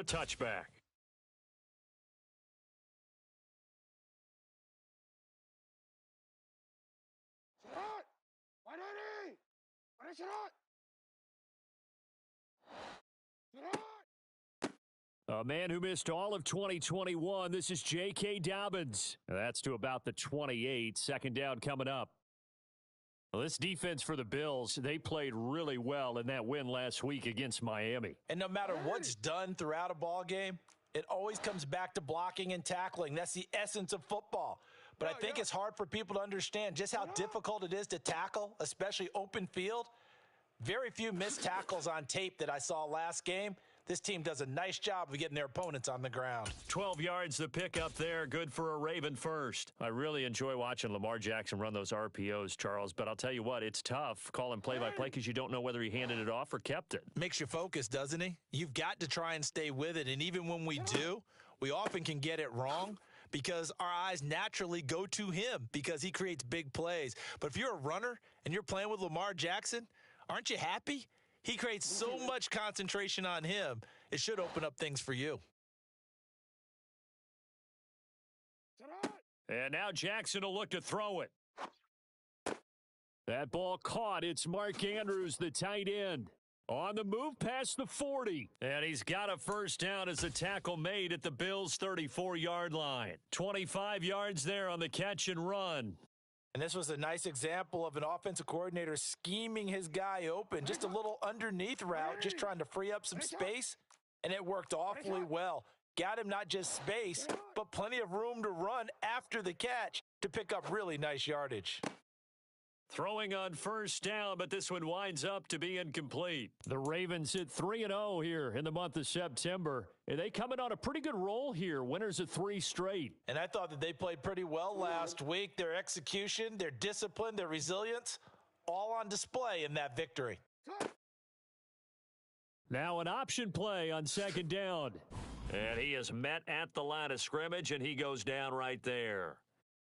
touchback. A man who missed all of 2021. This is J.K. Dobbins. That's to about the 28. Second down coming up. Well, this defense for the Bills, they played really well in that win last week against Miami. And no matter what's done throughout a ball game, it always comes back to blocking and tackling. That's the essence of football. But I think it's hard for people to understand just how difficult it is to tackle, especially open field. Very few missed tackles on tape that I saw last game. This team does a nice job of getting their opponents on the ground. 12 yards the pick up there. Good for a Raven first. I really enjoy watching Lamar Jackson run those RPOs, Charles. But I'll tell you what, it's tough calling play-by-play because you don't know whether he handed it off or kept it. Makes you focus, doesn't he? You've got to try and stay with it. And even when we do, we often can get it wrong because our eyes naturally go to him because he creates big plays. But if you're a runner and you're playing with Lamar Jackson, aren't you happy? He creates so much concentration on him, it should open up things for you. And now Jackson will look to throw it. That ball caught. It's Mark Andrews, the tight end. On the move past the 40. And he's got a first down as the tackle made at the Bills' 34-yard line. 25 yards there on the catch and run. And this was a nice example of an offensive coordinator scheming his guy open. Just a little underneath route, just trying to free up some space, and it worked awfully well. Got him not just space, but plenty of room to run after the catch to pick up really nice yardage. Throwing on first down, but this one winds up to be incomplete. The Ravens hit 3-0 here in the month of September. And they coming on a pretty good roll here. Winners of 3 straight. And I thought that they played pretty well last week. Their execution, their discipline, their resilience, all on display in that victory. Now an option play on second down. And he is met at the line of scrimmage, and he goes down right there.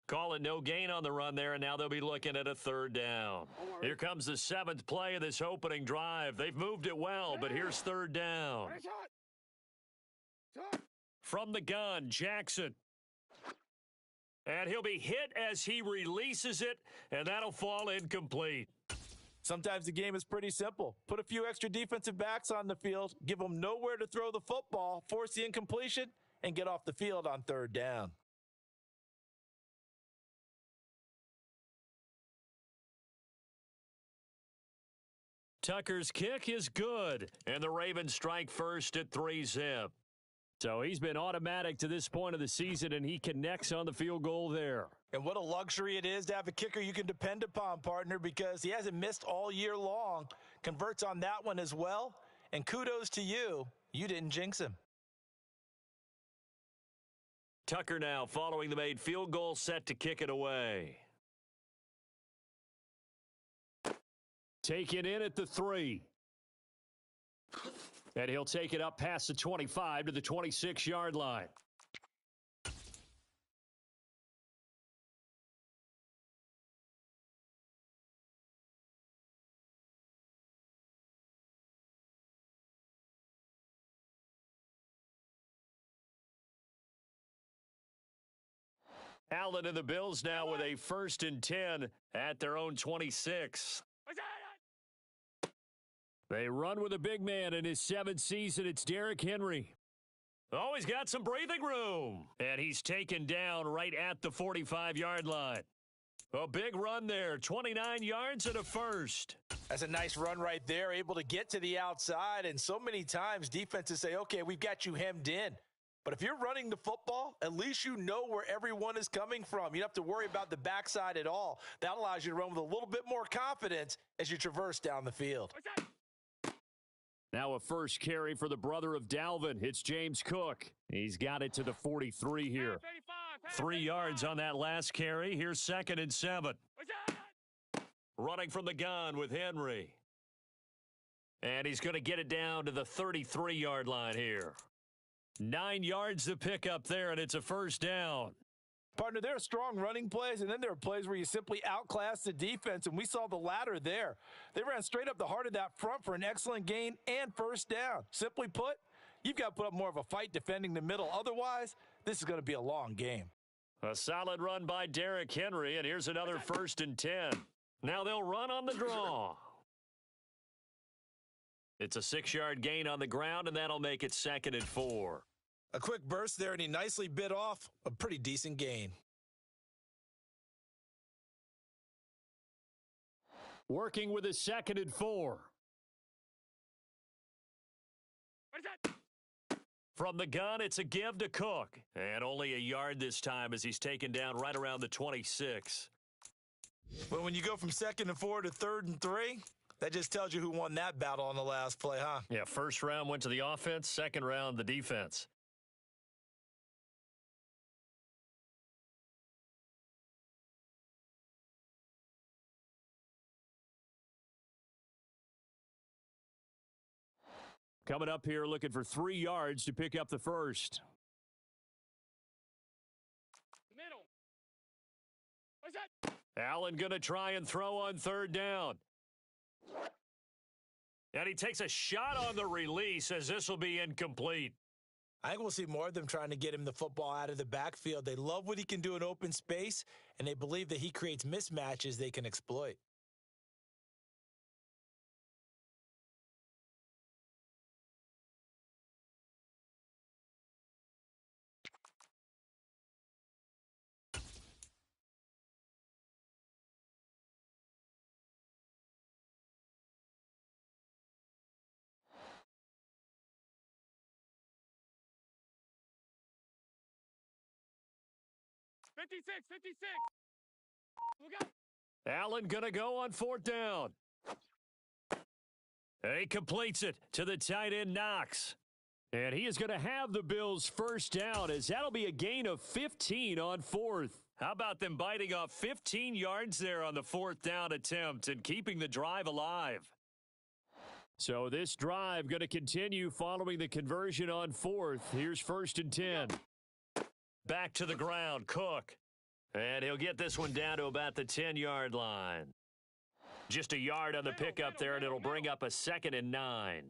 Call it no gain on the run there, and now they'll be looking at a third down. Here comes the 7th play of this opening drive. They've moved it well, but here's third down. From the gun, Jackson. And he'll be hit as he releases it, and that'll fall incomplete. Sometimes the game is pretty simple. Put a few extra defensive backs on the field, give them nowhere to throw the football, force the incompletion, and get off the field on third down. Tucker's kick is good, and the Ravens strike first at 3-zip. So he's been automatic to this point of the season, and he connects on the field goal there. And what a luxury it is to have a kicker you can depend upon, partner, because he hasn't missed all year long. Converts on that one as well, and kudos to you. You didn't jinx him. Tucker now following the made field goal, set to kick it away. Taken in at the 3. And he'll take it up past the 25 to the 26-yard line. Allen and the Bills now with a 1st and 10 at their own 26. They run with a big man in his 7th season. It's Derrick Henry. Oh, he's got some breathing room. And he's taken down right at the 45-yard line. A big run there, 29 yards and a first. That's a nice run right there, able to get to the outside. And so many times defenses say, okay, we've got you hemmed in. But if you're running the football, at least you know where everyone is coming from. You don't have to worry about the backside at all. That allows you to run with a little bit more confidence as you traverse down the field. Now a first carry for the brother of Dalvin. It's James Cook. He's got it to the 43 here. 3 yards on that last carry. Here's 2nd and 7. Running from the gun with Henry. And he's going to get it down to the 33-yard line here. 9 yards to pick up there, and it's a first down. Partner, there are strong running plays, and then there are plays where you simply outclass the defense, and we saw the latter there. They ran straight up the heart of that front for an excellent gain and first down. Simply put, You've got to put up more of a fight defending the middle. Otherwise, this is going to be a long game. A solid run by Derrick Henry, and here's another 1st and 10. Now they'll run on the draw. It's a 6-yard gain on the ground, and that'll make it 2nd and 4. A quick burst there, and he nicely bit off a pretty decent gain. Working with his 2nd and 4. What is that? From the gun, it's a give to Cook. And only a yard this time as he's taken down right around the 26. Well, when you go from 2nd and 4 to 3rd and 3, that just tells you who won that battle on the last play, huh? Yeah, first round went to the offense, second round the defense. Coming up here looking for 3 yards to pick up the first. Middle. What's that? Allen going to try and throw on 3rd down. And he takes a shot on the release as this will be incomplete. I think we'll see more of them trying to get him the football out of the backfield. They love what he can do in open space, and they believe that he creates mismatches they can exploit. Fifty-six. Look out. Allen going to go on 4th down. He completes it to the tight end Knox. And he is going to have the Bills' first down as that'll be a gain of 15 on 4th. How about them biting off 15 yards there on the 4th down attempt and keeping the drive alive? So this drive going to continue following the conversion on 4th. Here's 1st and 10. Back to the ground, Cook. And he'll get this one down to about the 10-yard line. Just a yard on the pickup there, and it'll bring up a 2nd and 9.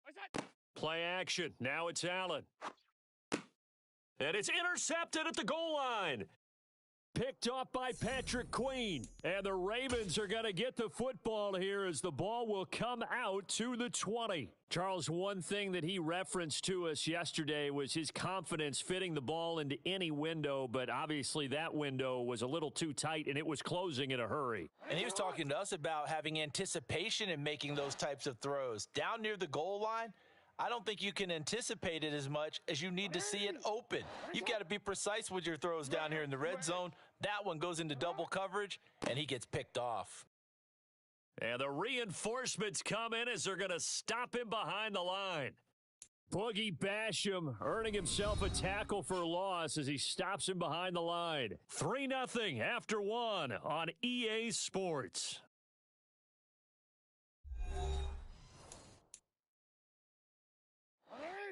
What's that? Play action. Now it's Allen. And it's intercepted at the goal line. Picked off by Patrick Queen. And the Ravens are going to get the football here as the ball will come out to the 20. Charles, one thing that he referenced to us yesterday was his confidence fitting the ball into any window, but obviously that window was a little too tight and it was closing in a hurry. And he was talking to us about having anticipation in making those types of throws. Down near the goal line, I don't think you can anticipate it as much as you need to see it open. You've got to be precise with your throws down here in the red zone. That one goes into double coverage, and he gets picked off. And the reinforcements come in as they're going to stop him behind the line. Boogie Basham earning himself a tackle for loss as he stops him behind the line. 3-0 after 1 on EA Sports.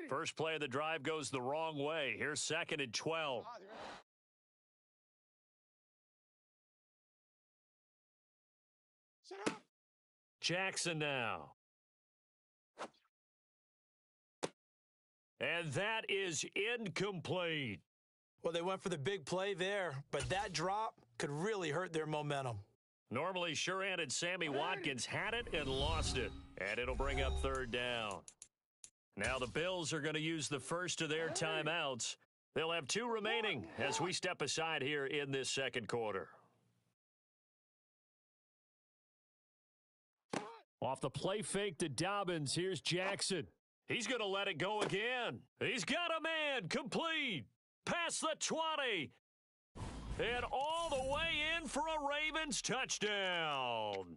First play of the drive goes the wrong way. Here's 2nd and 12. Shut up. Jackson now. And that is incomplete. Well, they went for the big play there, but that drop could really hurt their momentum. Normally sure-handed Sammy Watkins had it and lost it. And it'll bring up 3rd down. Now the Bills are going to use the first of their timeouts. They'll have 2 remaining as we step aside here in this 2nd quarter. Off the play fake to Dobbins, here's Jackson. He's going to let it go again. He's got a man, complete. Past the 20. And all the way in for a Ravens touchdown.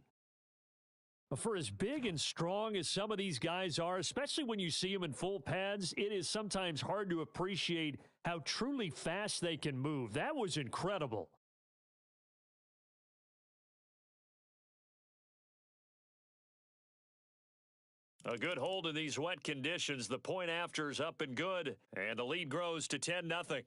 For as big and strong as some of these guys are, especially when you see them in full pads, it is sometimes hard to appreciate how truly fast they can move. That was incredible. A good hold in these wet conditions. The point after is up and good, and the lead grows to 10-0.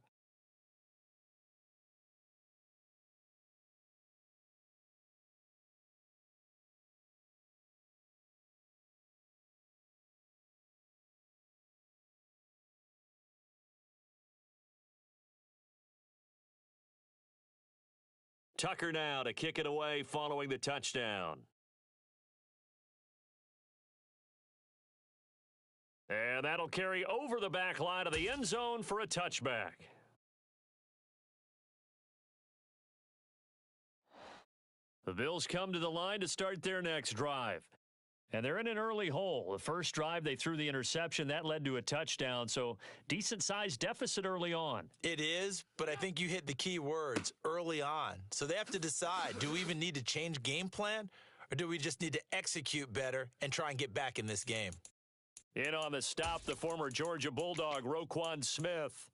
Tucker now to kick it away following the touchdown. And that'll carry over the back line of the end zone for a touchback. The Bills come to the line to start their next drive. And they're in an early hole. The first drive, they threw the interception. That led to a touchdown, so decent-sized deficit early on. It is, but I think you hit the key words, early on. So they have to decide, do we even need to change game plan, or do we just need to execute better and try and get back in this game? In on the stop, the former Georgia Bulldog, Roquan Smith.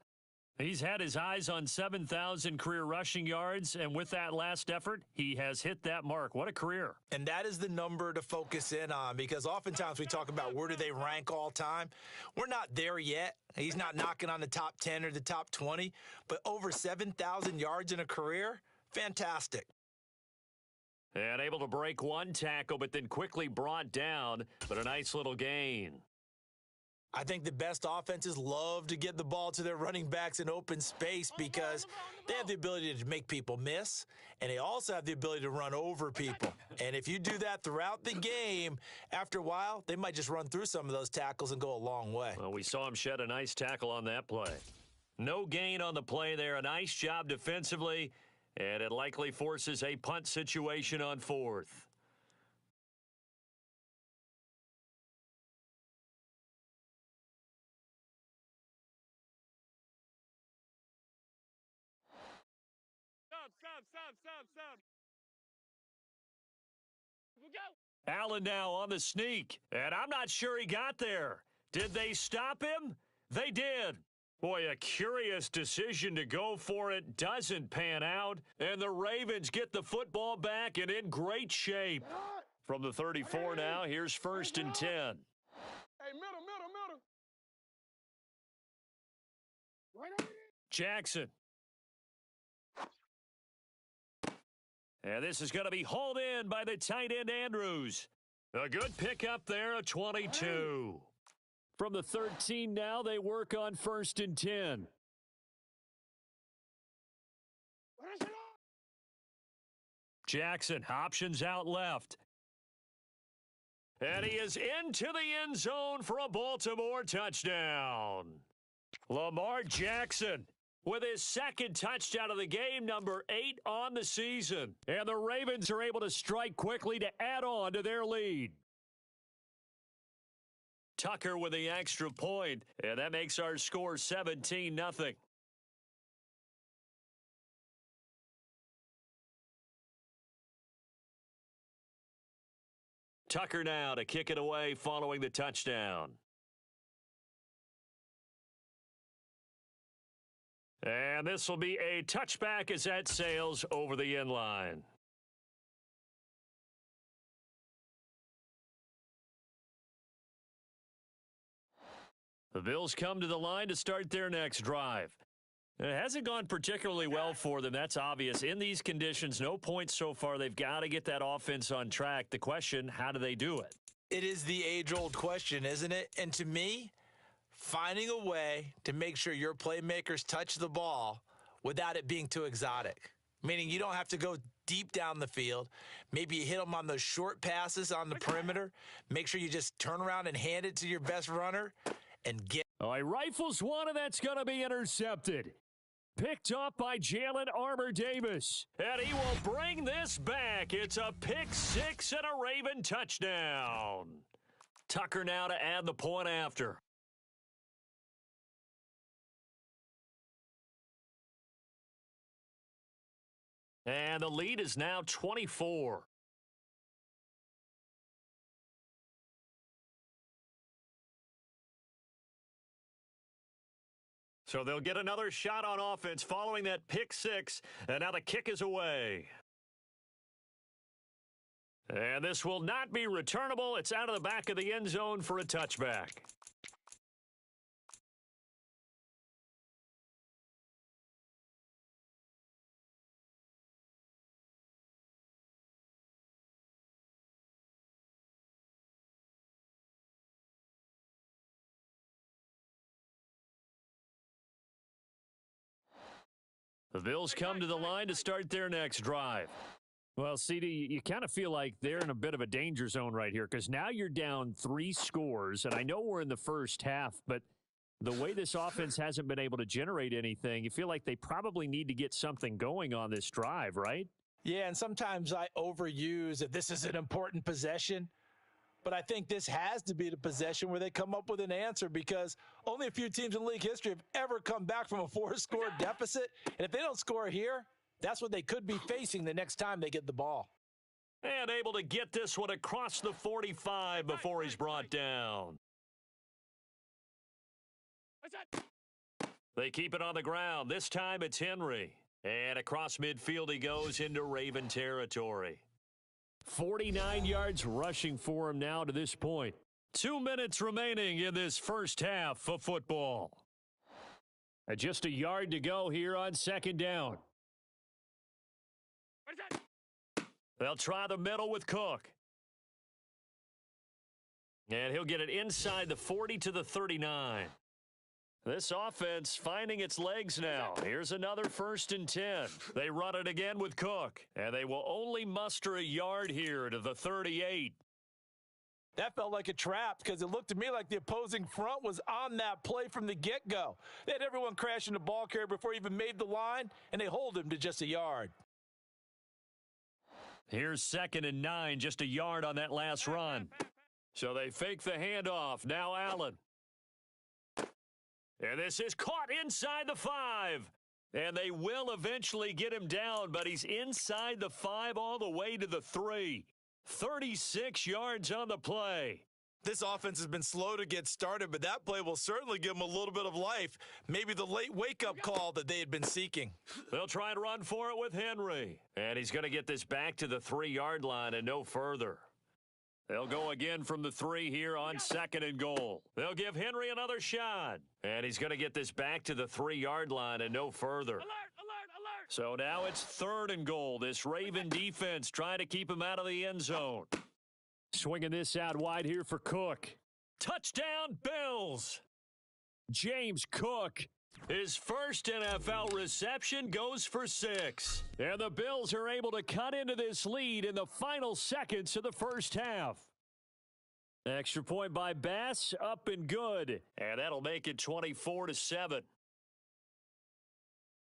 He's had his eyes on 7,000 career rushing yards, and with that last effort, he has hit that mark. What a career. And that is the number to focus in on, because oftentimes we talk about where do they rank all time. We're not there yet. He's not knocking on the top 10 or the top 20, but over 7,000 yards in a career, fantastic. And able to break one tackle, but then quickly brought down, but a nice little gain. I think the best offenses love to get the ball to their running backs in open space because they have the ability to make people miss, and they also have the ability to run over people. And if you do that throughout the game, after a while, they might just run through some of those tackles and go a long way. Well, we saw him shed a nice tackle on that play. No gain on the play there. A nice job defensively, and it likely forces a punt situation on fourth. Stop. We'll go. Allen now on the sneak, and I'm not sure he got there. Did they stop him? They did. Boy, a curious decision to go for it. Doesn't pan out, and the Ravens get the football back and in great shape. From the 34 now, here's 1st and 10. Hey, middle. Right on it. Jackson. And this is going to be hauled in by the tight end Andrews. A good pickup there, a 22. From the 13 now, they work on 1st and 10. Jackson, options out left. And he is into the end zone for a Baltimore touchdown. Lamar Jackson with his second touchdown of the game, number 8 on the season. And the Ravens are able to strike quickly to add on to their lead. Tucker with the extra point, and that makes our score 17-0. Tucker now to kick it away following the touchdown. And this will be a touchback as that sails over the end line. The Bills come to the line to start their next drive. It hasn't gone particularly well for them. That's obvious. In these conditions, no points so far. They've got to get that offense on track. The question, how do they do it? It is the age-old question, isn't it? And to me, finding a way to make sure your playmakers touch the ball without it being too exotic. Meaning you don't have to go deep down the field. Maybe you hit them on those short passes on the perimeter. Make sure you just turn around and hand it to your best runner and get. Oh, he rifles one, and that's going to be intercepted. Picked up by Jalen Armour-Davis. And he will bring this back. It's a pick six and a Raven touchdown. Tucker now to add the point after. And the lead is now 24. So they'll get another shot on offense following that pick six. And now the kick is away. And this will not be returnable. It's out of the back of the end zone for a touchback. The Bills come to the line to start their next drive. Well, CD, you kind of feel like they're in a bit of a danger zone right here because now you're down 3 scores, and I know we're in the first half, but the way this offense hasn't been able to generate anything, you feel like they probably need to get something going on this drive, right? Yeah, and sometimes I overuse that this is an important possession, but I think this has to be the possession where they come up with an answer because only a few teams in league history have ever come back from a 4-score deficit, and if they don't score here, that's what they could be facing the next time they get the ball. And able to get this one across the 45 before he's brought down. They keep it on the ground. This time it's Henry. And across midfield he goes into Raven territory. 49 yards rushing for him now to this point. 2 minutes remaining in this first half of football. And just a yard to go here on second down. They'll try the middle with Cook. And he'll get it inside the 40 to the 39. This offense finding its legs now. Here's another 1st and 10. They run it again with Cook. And they will only muster a yard here to the 38. That felt like a trap because it looked to me like the opposing front was on that play from the get-go. They had everyone crashing the ball carrier before he even made the line, and they hold him to just a yard. Here's 2nd and 9, just a yard on that last run. So they fake the handoff. Now Allen. And this is caught inside the 5. And they will eventually get him down, but he's inside the 5 all the way to the 3. 36 yards on the play. This offense has been slow to get started, but that play will certainly give them a little bit of life. Maybe the late wake-up call that they had been seeking. They'll try and run for it with Henry. And he's going to get this back to the 3-yard line and no further. They'll go again from the 3 here on 2nd and goal. They'll give Henry another shot. And he's going to get this back to the 3-yard line and no further. Alert, alert, alert. So now it's 3rd and goal. This Raven defense trying to keep him out of the end zone. Swinging this out wide here for Cook. Touchdown, Bills! James Cook, his first NFL reception goes for 6. And the Bills are able to cut into this lead in the final seconds of the first half. Extra point by Bass, up and good. And that'll make it 24-7.